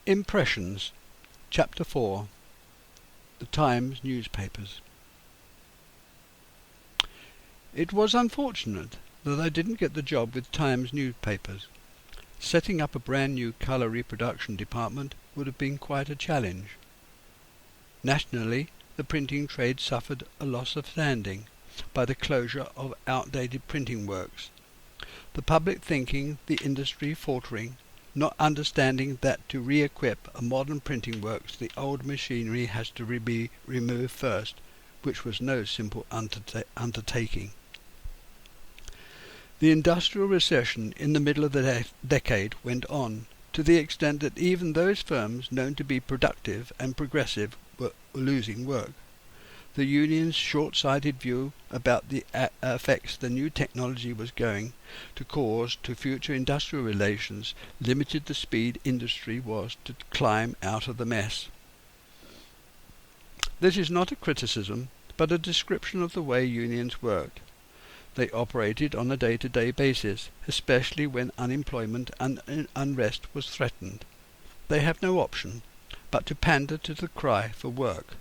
Impressions, Chapter 4. The Times Newspapers. It was unfortunate that I didn't get the job with Times newspapers. Setting up a brand new colour reproduction department would have been quite a challenge. Nationally, the printing trade suffered a loss of standing by the closure of outdated printing works, the public thinking the industry faltering, not understanding that to re-equip a modern printing works the old machinery has to be removed first, which was no simple undertaking. The industrial recession in the middle of the decade went on, to the extent that even those firms known to be productive and progressive were losing work. The union's short-sighted view about the effects the new technology was going to cause to future industrial relations limited the speed industry was to climb out of the mess. This is not a criticism, but a description of the way unions worked. They operated on a day-to-day basis, especially when unemployment and unrest was threatened. They have no option but to pander to the cry for work.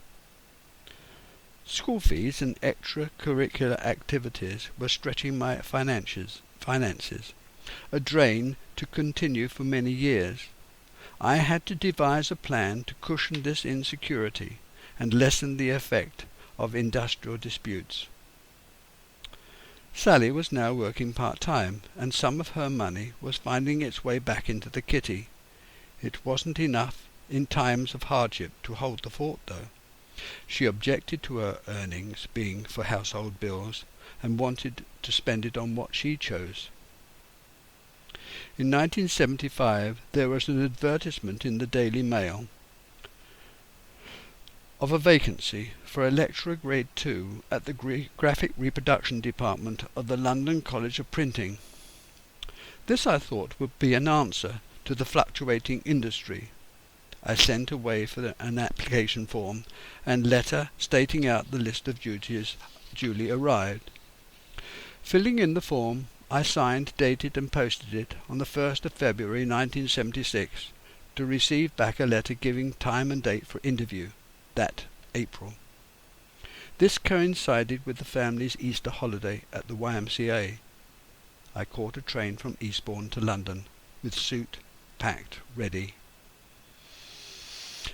School fees and extracurricular activities were stretching my finances, a drain to continue for many years. I had to devise a plan to cushion this insecurity and lessen the effect of industrial disputes. Sally was now working part-time, and some of her money was finding its way back into the kitty. It wasn't enough in times of hardship to hold the fort, though. She objected to her earnings being for household bills, and wanted to spend it on what she chose. In 1975 there was an advertisement in the Daily Mail of a vacancy for a lecturer grade 2 at the graphic reproduction department of the London College of Printing. This I thought would be an answer to the fluctuating industry. I sent away for an application form, and letter stating out the list of duties duly arrived. Filling in the form, I signed, dated and posted it on the 1st of February 1976, to receive back a letter giving time and date for interview, that April. This coincided with the family's Easter holiday at the YMCA. I caught a train from Eastbourne to London, with suit packed ready.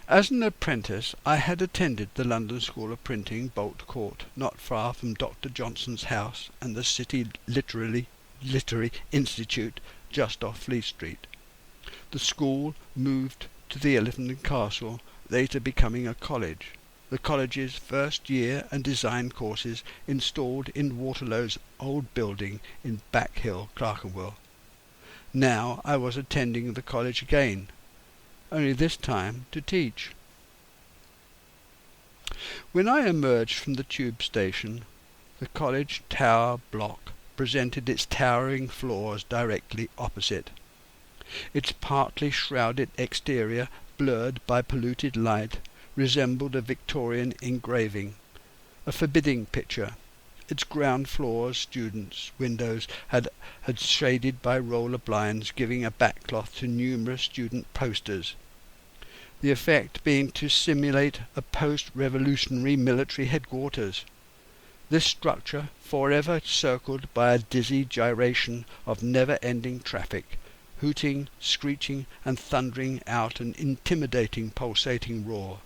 As an apprentice, I had attended the London School of Printing, Bolt Court, not far from Dr. Johnson's house and the City Literary Institute just off Fleet Street. The school moved to the Elephant and Castle, later becoming a college. The college's first year and design courses installed in Waterloo's old building in Back Hill, Clerkenwell. Now I was attending the college again, only this time to teach. When I emerged from the tube station, the college tower block presented its towering floors directly opposite. Its partly shrouded exterior, blurred by polluted light, resembled a Victorian engraving, a forbidding picture. Its ground floor's students' windows had shaded by roller blinds, giving a backcloth to numerous student posters, the effect being to simulate a post-revolutionary military headquarters. This structure, forever circled by a dizzy gyration of never-ending traffic, hooting, screeching, and thundering out an intimidating, pulsating roar.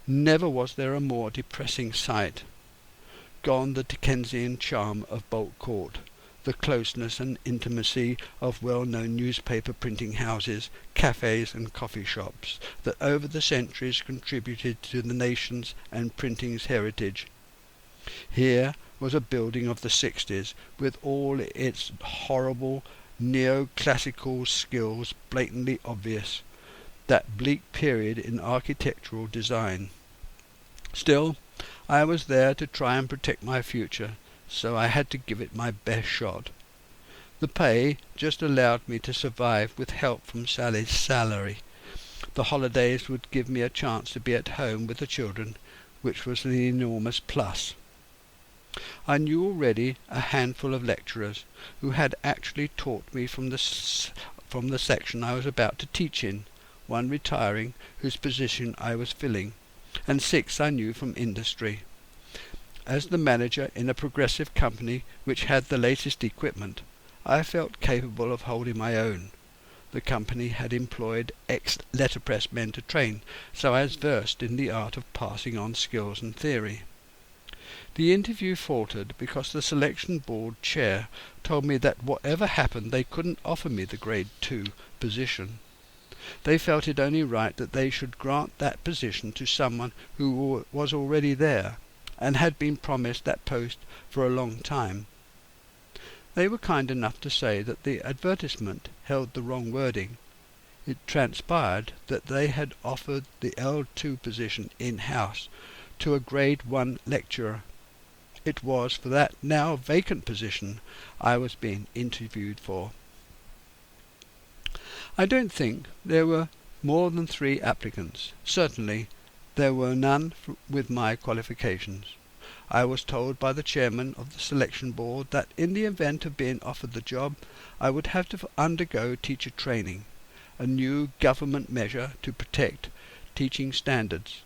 Never was there a more depressing sight. Gone the Dickensian charm of Bolt Court, the closeness and intimacy of well-known newspaper printing houses, cafes and coffee shops that over the centuries contributed to the nation's and printing's heritage. Here was a building of the 60s, with all its horrible neoclassical skills blatantly obvious, that bleak period in architectural design. Still, I was there to try and protect my future, so I had to give it my best shot. The pay just allowed me to survive with help from Sally's salary. The holidays would give me a chance to be at home with the children, which was an enormous plus. I knew already a handful of lecturers who had actually taught me from the section I was about to teach in, one retiring whose position I was filling, and 6 I knew from industry. As the manager in a progressive company which had the latest equipment, I felt capable of holding my own. The company had employed ex-letterpress men to train, so I was versed in the art of passing on skills and theory. The interview faltered because the selection board chair told me that whatever happened they couldn't offer me the grade 2 position. They felt it only right that they should grant that position to someone who was already there, and had been promised that post for a long time. They were kind enough to say that the advertisement held the wrong wording. It transpired that they had offered the L2 position in-house to a grade 1 lecturer. It was for that now vacant position I was being interviewed for. I don't think there were more than 3 applicants. Certainly there were none with my qualifications. I was told by the chairman of the selection board that in the event of being offered the job, I would have to undergo teacher training, a new government measure to protect teaching standards.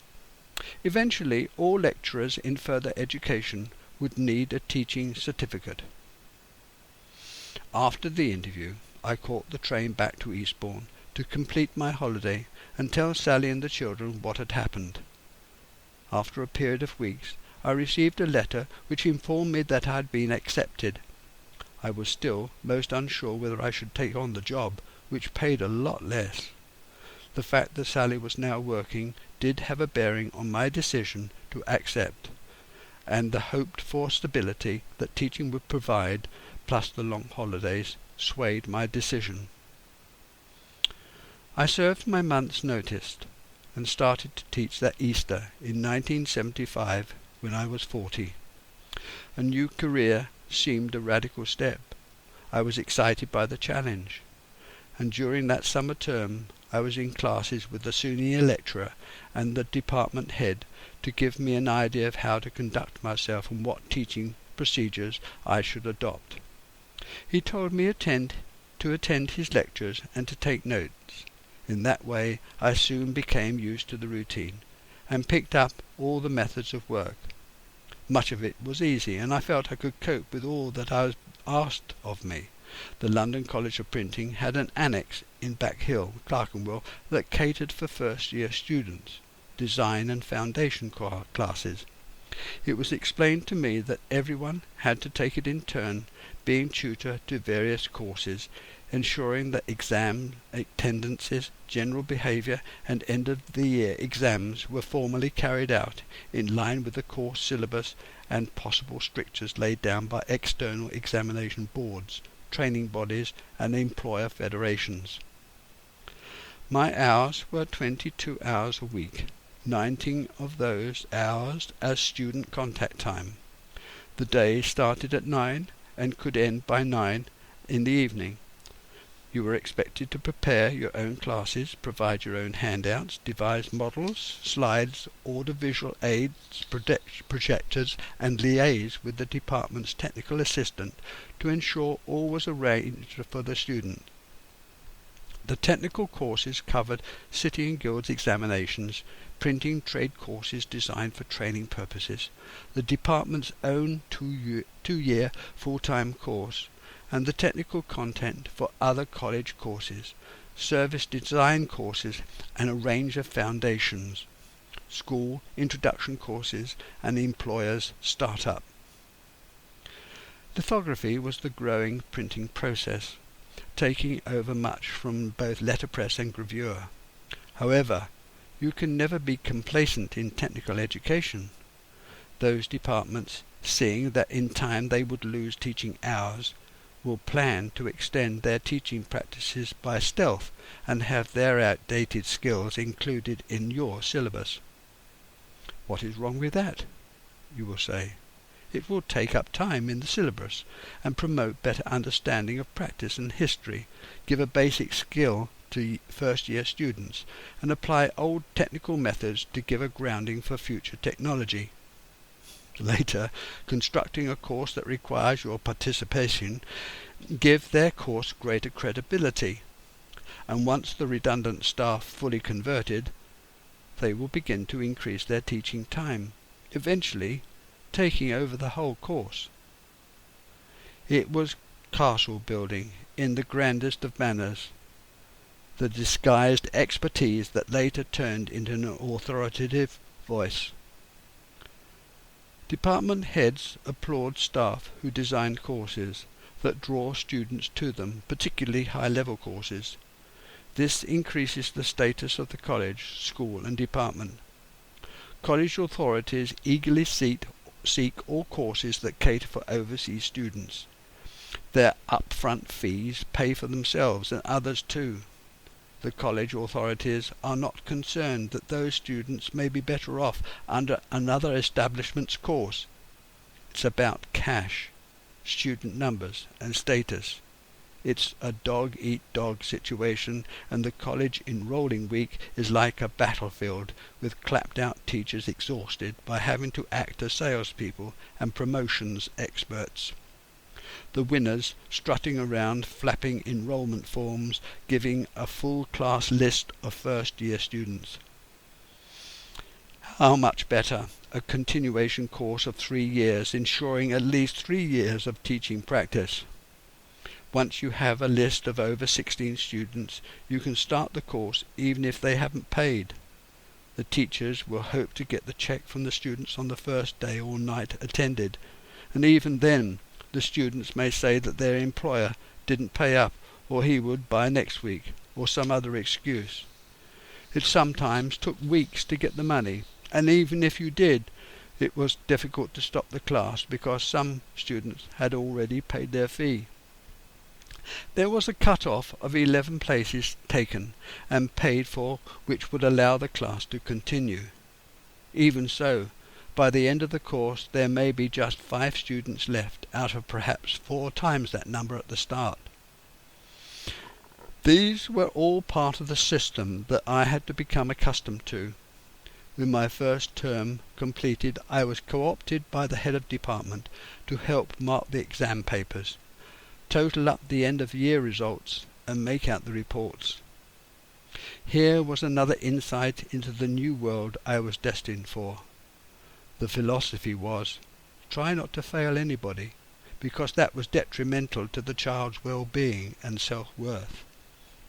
Eventually, all lecturers in further education would need a teaching certificate. After the interview, I caught the train back to Eastbourne to complete my holiday and tell Sally and the children what had happened. After a period of weeks, I received a letter which informed me that I had been accepted. I was still most unsure whether I should take on the job, which paid a lot less. The fact that Sally was now working did have a bearing on my decision to accept, and the hoped-for stability that teaching would provide, plus the long holidays, swayed my decision. I served my month's notice, and started to teach that Easter in 1975 when I was 40. A new career seemed a radical step. I was excited by the challenge, and during that summer term I was in classes with the senior lecturer and the department head to give me an idea of how to conduct myself and what teaching procedures I should adopt. He told me to attend his lectures and to take notes. In that way I soon became used to the routine, and picked up all the methods of work. Much of it was easy, and I felt I could cope with all that I was asked of me. The London College of Printing had an annex in Back Hill, Clerkenwell, that catered for first-year students, design and foundation classes. It was explained to me that everyone had to take it in turn, being tutor to various courses, ensuring that exam attendances, general behaviour and end-of-the-year exams were formally carried out in line with the course syllabus and possible strictures laid down by external examination boards, training bodies and employer federations. My hours were 22 hours a week, 19 of those hours as student contact time. The day started at 9 and could end by 9 in the evening. You were expected to prepare your own classes, provide your own handouts, devise models, slides, order visual aids, projectors, and liaise with the department's technical assistant to ensure all was arranged for the student. The technical courses covered City and Guilds examinations, printing trade courses designed for training purposes, the department's own two-year full-time course, and the technical content for other college courses, service design courses, and a range of foundations, school introduction courses, and employers' start-up. Lithography was the growing printing process, taking over much from both letterpress and gravure. However, you can never be complacent in technical education. Those departments, seeing that in time they would lose teaching hours, will plan to extend their teaching practices by stealth and have their outdated skills included in your syllabus. What is wrong with that? You will say. It will take up time in the syllabus and promote better understanding of practice and history, give a basic skill to first-year students, and apply old technical methods to give a grounding for future technology. Later, constructing a course that requires your participation, give their course greater credibility. and once the redundant staff fully converted, they will begin to increase their teaching time, eventually taking over the whole course. It was castle building in the grandest of manners, the disguised expertise that later turned into an authoritative voice. Department heads applaud staff who design courses that draw students to them, particularly high-level courses. This increases the status of the college, school and department. College authorities eagerly seek all courses that cater for overseas students. Their upfront fees pay for themselves and others too. The college authorities are not concerned that those students may be better off under another establishment's course. It's about cash, student numbers and status. It's a dog-eat-dog situation, and the college enrolling week is like a battlefield with clapped-out teachers exhausted by having to act as salespeople and promotions experts. The winners strutting around flapping enrollment forms, giving a full class list of first-year students. How much better a continuation course of 3 years, ensuring at least 3 years of teaching practice. Once you have a list of over 16 students, you can start the course even if they haven't paid. The teachers will hope to get the cheque from the students on the first day or night attended, and even then the students may say that their employer didn't pay up, or he would by next week, or some other excuse. It sometimes took weeks to get the money, and even if you did, it was difficult to stop the class because some students had already paid their fee. There was a cut-off of 11 places taken and paid for which would allow the class to continue. Even so, by the end of the course there may be just 5 students left out of perhaps 4 times that number at the start. These were all part of the system that I had to become accustomed to. With my first term completed, I was co-opted by the head of department to help mark the exam papers, total up the end-of-year results, and make out the reports. Here was another insight into the new world I was destined for. The philosophy was, try not to fail anybody, because that was detrimental to the child's well-being and self-worth,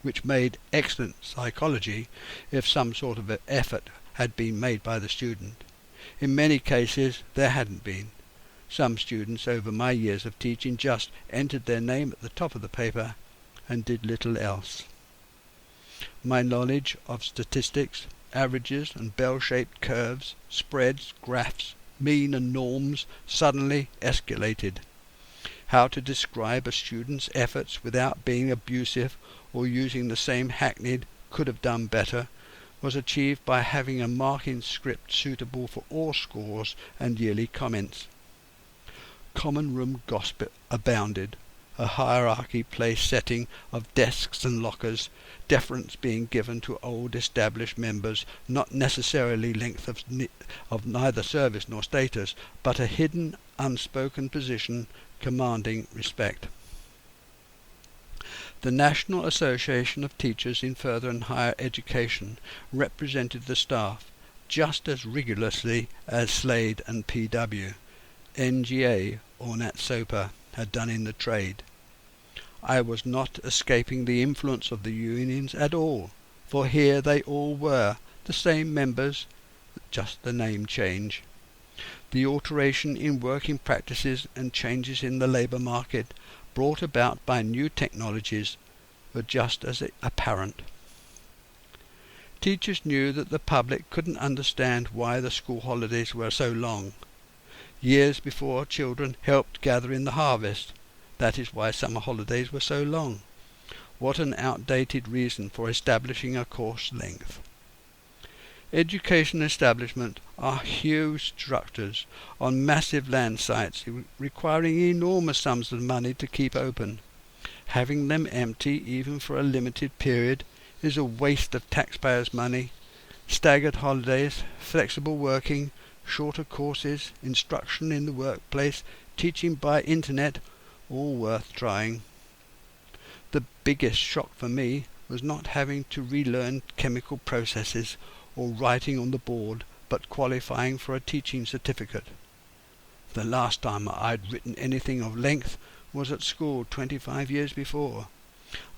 which made excellent psychology if some sort of effort had been made by the student. In many cases there hadn't been. Some students over my years of teaching just entered their name at the top of the paper and did little else. My knowledge of statistics, averages and bell-shaped curves, spreads, graphs, mean and norms suddenly escalated. How to describe a student's efforts without being abusive or using the same hackneyed "could have done better" was achieved by having a marking script suitable for all scores and yearly comments. Common room gossip abounded, a hierarchy place setting of desks and lockers, deference being given to old established members, not necessarily length of neither service nor status, but a hidden, unspoken position commanding respect. The National Association of Teachers in Further and Higher Education represented the staff just as rigorously as Slade and PW, NGA or NATFHE had done in the trade. I was not escaping the influence of the unions at all, for here they all were, the same members, just the name change. The alteration in working practices and changes in the labour market brought about by new technologies were just as apparent. Teachers knew that the public couldn't understand why the school holidays were so long. Years before, children helped gather in the harvest. That is why summer holidays were so long. What an outdated reason for establishing a course length. Education establishments are huge structures on massive land sites requiring enormous sums of money to keep open. Having them empty even for a limited period is a waste of taxpayers' money. Staggered holidays, flexible working, shorter courses, instruction in the workplace, teaching by internet, all worth trying. The biggest shock for me was not having to relearn chemical processes or writing on the board, but qualifying for a teaching certificate. The last time I'd written anything of length was at school 25 years before.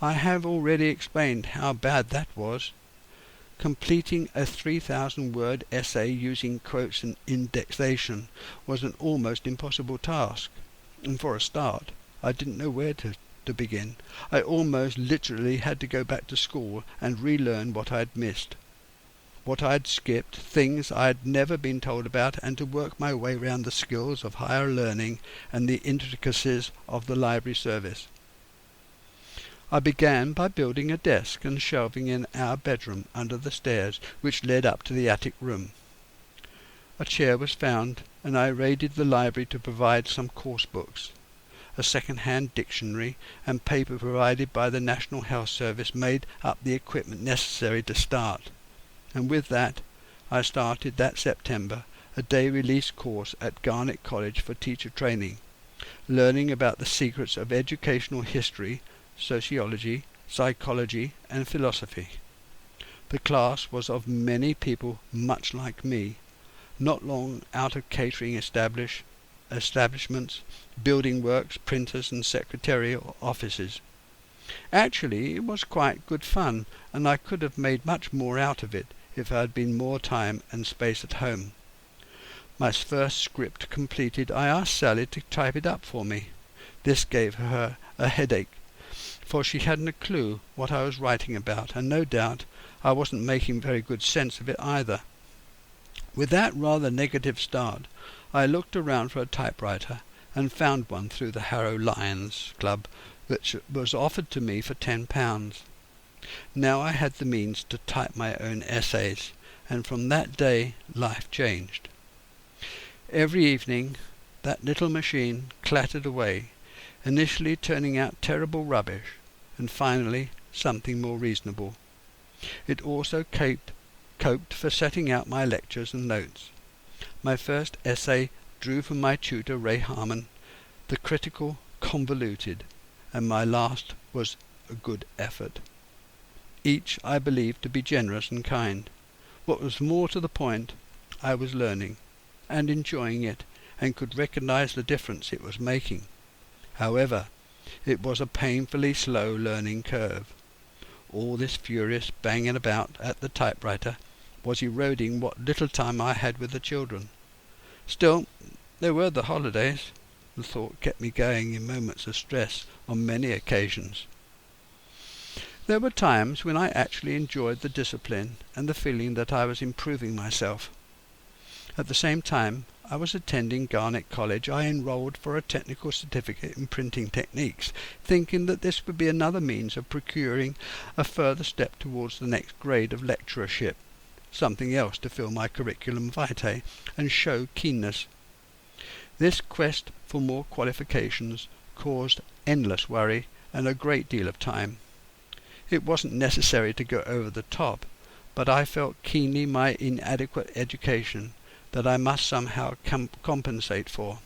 I have already explained how bad that was. Completing a 3,000-word essay using quotes and indexation was an almost impossible task, and for a start, I didn't know where to begin. I almost literally had to go back to school and relearn what I'd missed, what I'd skipped, things I'd never been told about, and to work my way round the skills of higher learning and the intricacies of the library service. I began by building a desk and shelving in our bedroom under the stairs which led up to the attic room. A chair was found, and I raided the library to provide some course books. A second-hand dictionary and paper provided by the National Health Service made up the equipment necessary to start, and with that I started that September a day-release course at Garnet College for teacher training, learning about the secrets of educational history, sociology, psychology, and philosophy. The class was of many people much like me, not long out of catering establishments, building works, printers, and secretarial offices. Actually, it was quite good fun, and I could have made much more out of it if I had been more time and space at home. My first script completed, I asked Sally to type it up for me. This gave her a headache, for she hadn't a clue what I was writing about, and no doubt I wasn't making very good sense of it either. With that rather negative start, I looked around for a typewriter and found one through the Harrow Lions Club, which was offered to me for £10. Now I had the means to type my own essays, and from that day life changed. Every evening that little machine clattered away, initially turning out terrible rubbish, and finally something more reasonable. It also coped for setting out my lectures and notes. My first essay drew from my tutor Ray Harmon, the critical convoluted, and my last was a good effort. Each I believed to be generous and kind. What was more to the point, I was learning and enjoying it, and could recognize the difference it was making. However, it was a painfully slow learning curve. All this furious banging about at the typewriter was eroding what little time I had with the children. Still, there were the holidays. The thought kept me going in moments of stress on many occasions. There were times when I actually enjoyed the discipline and the feeling that I was improving myself. At the same time I was attending Garnet College, I enrolled for a technical certificate in printing techniques, thinking that this would be another means of procuring a further step towards the next grade of lecturership, something else to fill my curriculum vitae and show keenness. This quest for more qualifications caused endless worry and a great deal of time. It wasn't necessary to go over the top, but I felt keenly my inadequate education that I must somehow compensate for.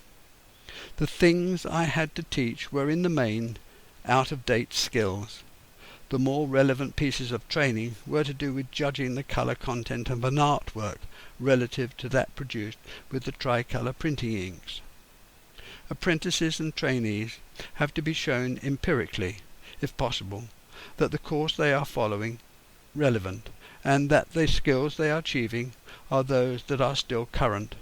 The things I had to teach were in the main out-of-date skills. The more relevant pieces of training were to do with judging the colour content of an artwork relative to that produced with the tricolour printing inks. Apprentices and trainees have to be shown empirically, if possible, that the course they are following relevant, and that the skills they are achieving are those that are still current.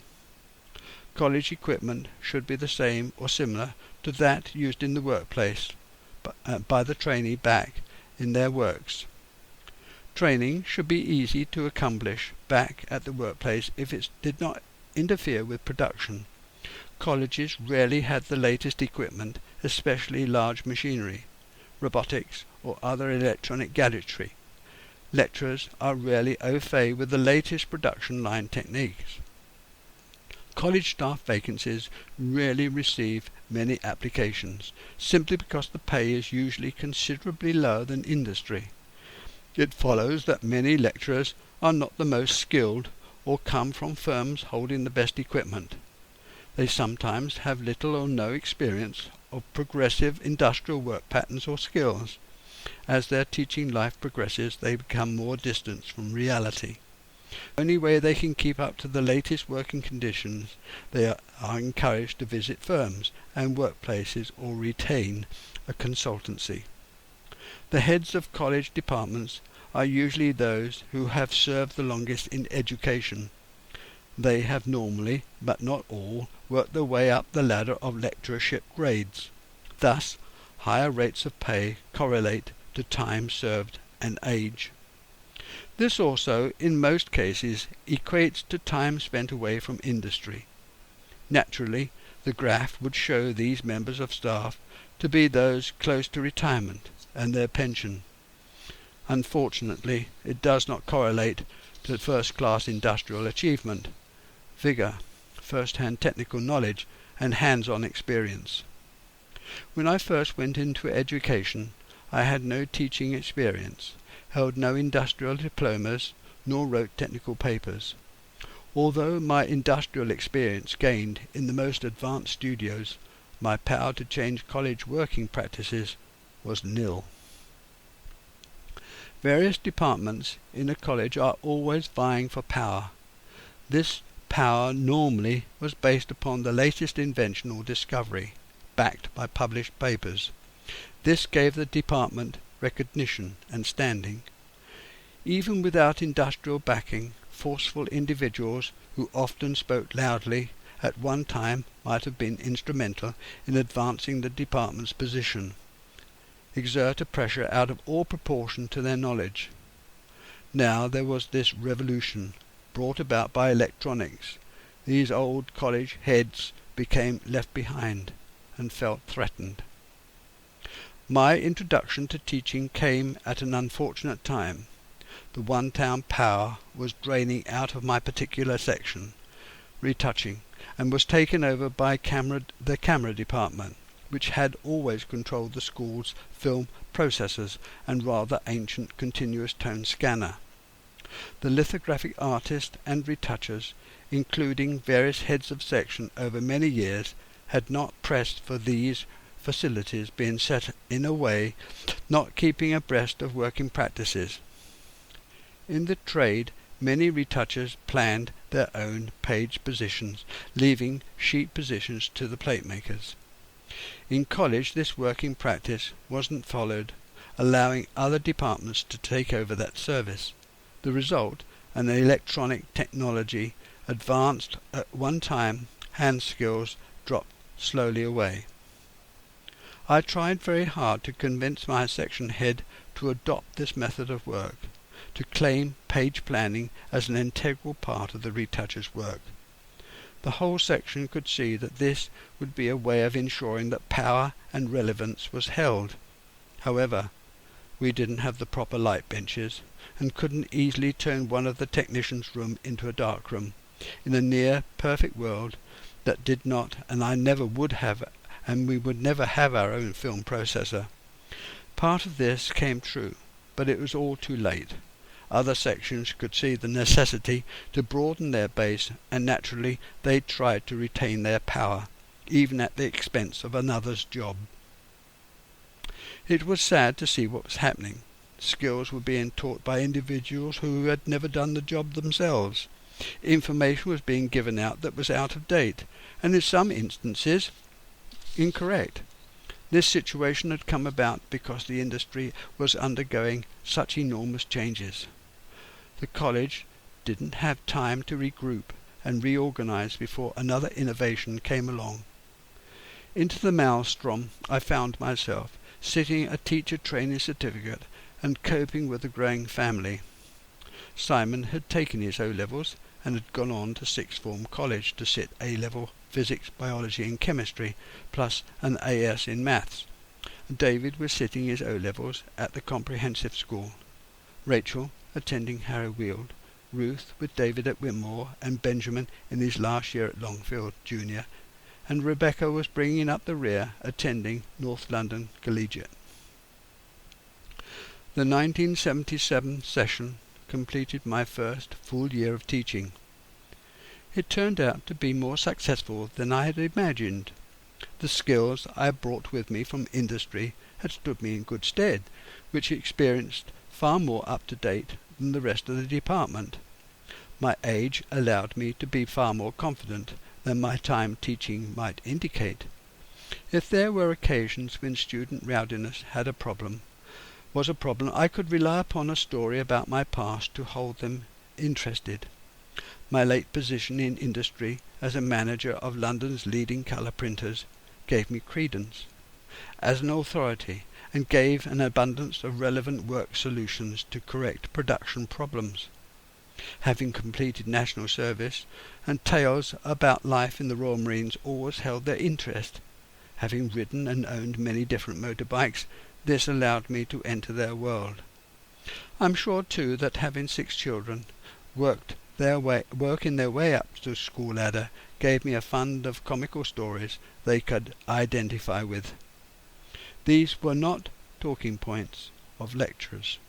College equipment should be the same or similar to that used in the workplace by the trainee back in their works. Training should be easy to accomplish back at the workplace if it did not interfere with production. Colleges rarely had the latest equipment, especially large machinery, robotics or other electronic gadgetry. Lecturers are rarely au fait with the latest production line techniques. College staff vacancies rarely receive many applications, simply because the pay is usually considerably lower than industry. It follows that many lecturers are not the most skilled or come from firms holding the best equipment. They sometimes have little or no experience of progressive industrial work patterns or skills. As their teaching life progresses, they become more distant from reality. The only way they can keep up to the latest working conditions, they are encouraged to visit firms and workplaces or retain a consultancy. The heads of college departments are usually those who have served the longest in education. They have normally, but not all, worked their way up the ladder of lecturership grades. Thus, higher rates of pay correlate to time served and age. This also, in most cases, equates to time spent away from industry. Naturally, the graph would show these members of staff to be those close to retirement and their pension. Unfortunately, it does not correlate to first-class industrial achievement, vigour, first-hand technical knowledge, and hands-on experience. When I first went into education, I had no teaching experience, held no industrial diplomas, nor wrote technical papers. Although my industrial experience gained in the most advanced studios, my power to change college working practices was nil. Various departments in a college are always vying for power. This power normally was based upon the latest invention or discovery, backed by published papers. This gave the department recognition and standing. Even without industrial backing, forceful individuals who often spoke loudly at one time might have been instrumental in advancing the department's position, exert a pressure out of all proportion to their knowledge. Now there was this revolution, brought about by electronics. These old college heads became left behind and felt threatened. My introduction to teaching came at an unfortunate time. The one-town power was draining out of my particular section, retouching, and was taken over by the camera department, which had always controlled the school's film processors and rather ancient continuous tone scanner. The lithographic artist and retouchers, including various heads of section over many years, had not pressed for these facilities being set in a way not keeping abreast of working practices. In the trade, many retouchers planned their own page positions, leaving sheet positions to the plate makers. In college, this working practice wasn't followed, allowing other departments to take over that service. The result, an electronic technology advanced at one time, hand skills dropped slowly away. I tried very hard to convince my section head to adopt this method of work, to claim page planning as an integral part of the retoucher's work. The whole section could see that this would be a way of ensuring that power and relevance was held. However, we didn't have the proper light benches, and couldn't easily turn one of the technicians' room into a dark room. In a near-perfect world, that did not, and I never would have, and we would never have our own film processor. Part of this came true, but it was all too late. Other sections could see the necessity to broaden their base, and naturally they tried to retain their power, even at the expense of another's job. It was sad to see what was happening. Skills were being taught by individuals who had never done the job themselves. Information was being given out that was out of date, and in some instances incorrect. This situation had come about because the industry was undergoing such enormous changes. The college didn't have time to regroup and reorganize before another innovation came along. Into the maelstrom I found myself, sitting a teacher training certificate and coping with a growing family. Simon had taken his O-levels and had gone on to sixth form college to sit A-level physics, biology and chemistry, plus an AS in maths. David was sitting his O-levels at the comprehensive school. Rachel attending Harrow Weald, Ruth with David at Whitmore, and Benjamin in his last year at Longfield Junior, and Rebecca was bringing up the rear, attending North London Collegiate. The 1977 session completed my first full year of teaching. It turned out to be more successful than I had imagined. The skills I brought with me from industry had stood me in good stead, which experienced far more up to date than the rest of the department. My age allowed me to be far more confident than my time teaching might indicate. If there were occasions when student rowdiness was a problem, I could rely upon a story about my past to hold them interested. My late position in industry as a manager of London's leading colour printers gave me credence as an authority, and gave an abundance of relevant work solutions to correct production problems. Having completed national service, and tales about life in the Royal Marines always held their interest. Having ridden and owned many different motorbikes, this allowed me to enter their world. I'm sure too that having 6 children working their way up the school ladder gave me a fund of comical stories they could identify with. These were not talking points of lecturers.